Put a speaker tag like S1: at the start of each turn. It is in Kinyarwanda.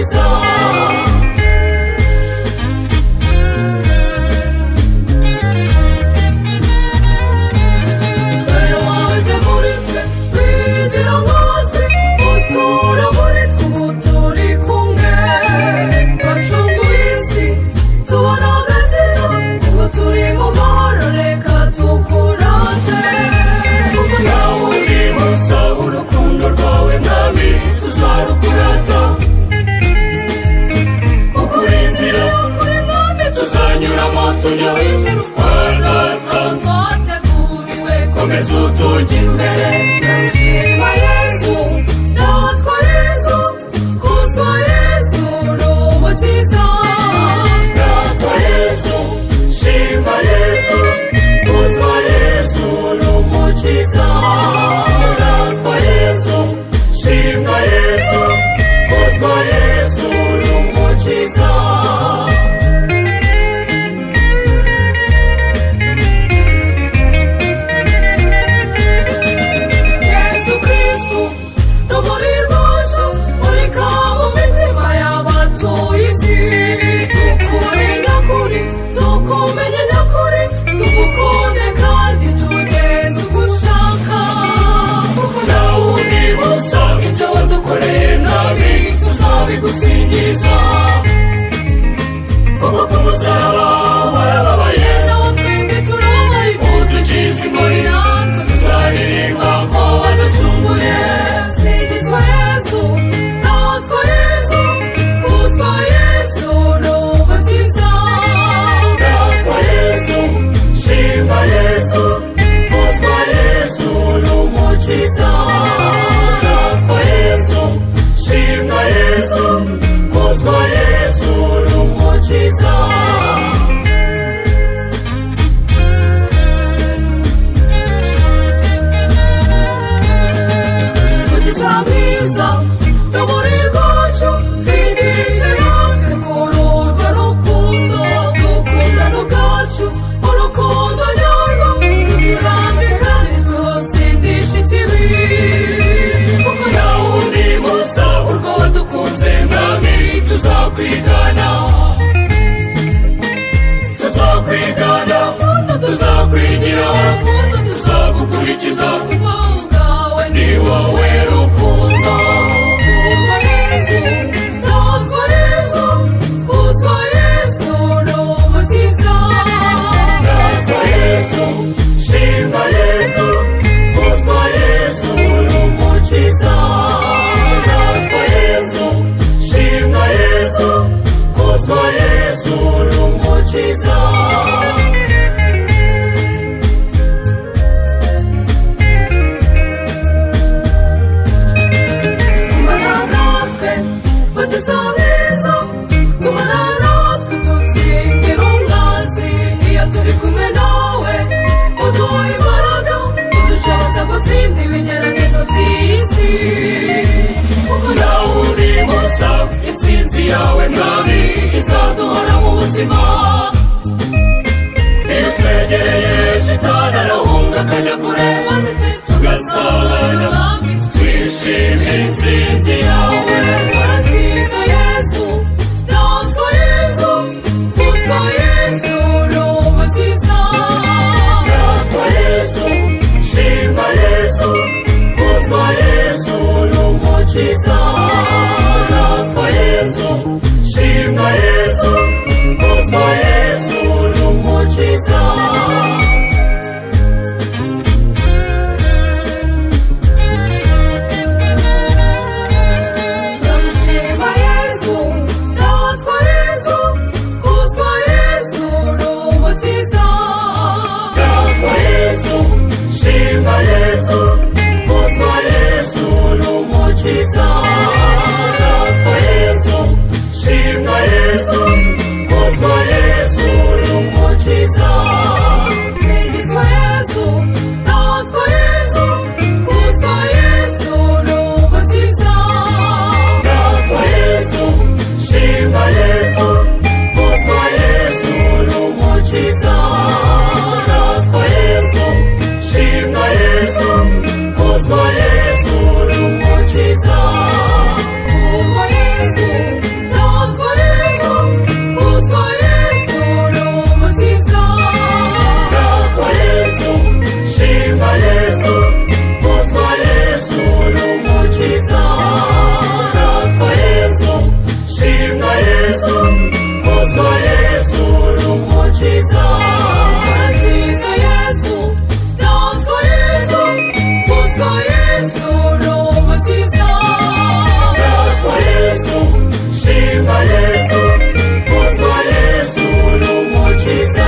S1: umukiza. Dore waje muri twe wigira natwe utura muri twe ubu turi kumwe, wacunguye isi tubona agakiza ubu turi mu mahoro reka tukurate. Kuko nta wundi busa urukundo rwawe mwami tuzarukurata, kuko uri inzira tuzanyuramo tujya ijuru kwa data twateguriwe. Komeza utujya imbere ndagushima Yesu, ndatwa Yesu, kuzwa Yesu uri umukiza. Ndatwa Yesu, shima Yesu, kuzwa Yesu uri umukiza. Ndatwa Yesu, shima Yesu, kuzwa Yesu uri umukiza. Yesu Kristu rumuri rwacu murika mu mitima y'abatuye isi, tukuri nyakuri tukumenye nyakuri tugukunde kandi tugeze ugushaka. Kuko nta wundi busa ibyo wadukoreye nabi tuzabigusingiza, kuko ku musaraba warababaye nawo twebwe turabari udukiza ingoyi natwe tuzaririmba ko waducunguye. Singizwa Yesu, ndatwa Yesu, kuzwa Yesu uri umukiza. Ndatwa Yesu, shima Yesu, kuzwa Yesu uri umukiza. Ndatwa Yesu, shima Yesu, kuzwa Yesu uri umukiza. Mukiza mwiza rumuri rwacu twigishe natwe kuri urwo rukundo, dukundana ubwacu urukundo nyarwo ruturambe kandi turutsindisha ikibi. Kuko nta wundi busa urwo wadukunze mwami tuzakwigana, tuzakwigana, tuzakwigira, tuzagukurikiza, ubwawe ni wowe rukundo. Kuzwa Yesu, ndatwa Yesu, kuzwa Yesu uri umukiza. Ndatwa Yesu, shima Yesu, kuzwa Yesu uri umukiza. Ndatwa Yesu, shima Yesu, kuzwa Yesu uri umukiza. Gumana natwe mukiza mwiza, gumana natwe dutsindira umwanzi. Iyo turi kumwe nawe uduha imbaraga, udushoboza gutsinda ibigeragezo by'isi. Kuko nta wundi busa intsinzi yawe mwami izaduhora mu buzima. Iyo twegereye shitani arahunga akajya kure, maze tugasabana twishimira intsinzi yawe. Nziza Yesu, ndatwa Yesu, kuzwa Yesu uri umukiza. Ndatwa Yesu, shima Yesu, kuzwa Yesu uri umukiza. Ndatwa Yesu, shima Yesu, kuzwa Yesu uri umukiza. Turagushima Yesu, ndatwa Yesu, kuzwa Yesu uri umukiza. Ndatwa Yesu, shima Yesu, kuzwa Yesu uri umukiza. Ndatwa Yesu, shima Yesu, kuzwa Yesu uri umukiza. Singizwa Yesu, ndatwa Yesu, kuzwa Yesu uri umukiza. Ndatwa Yesu, shima Yesu, kuzwa Yesu uri umukiza. Ndatwa Yesu, shima Yesu, kuzwa Yesu uri umukiza. Kuzwa Yesu umukiza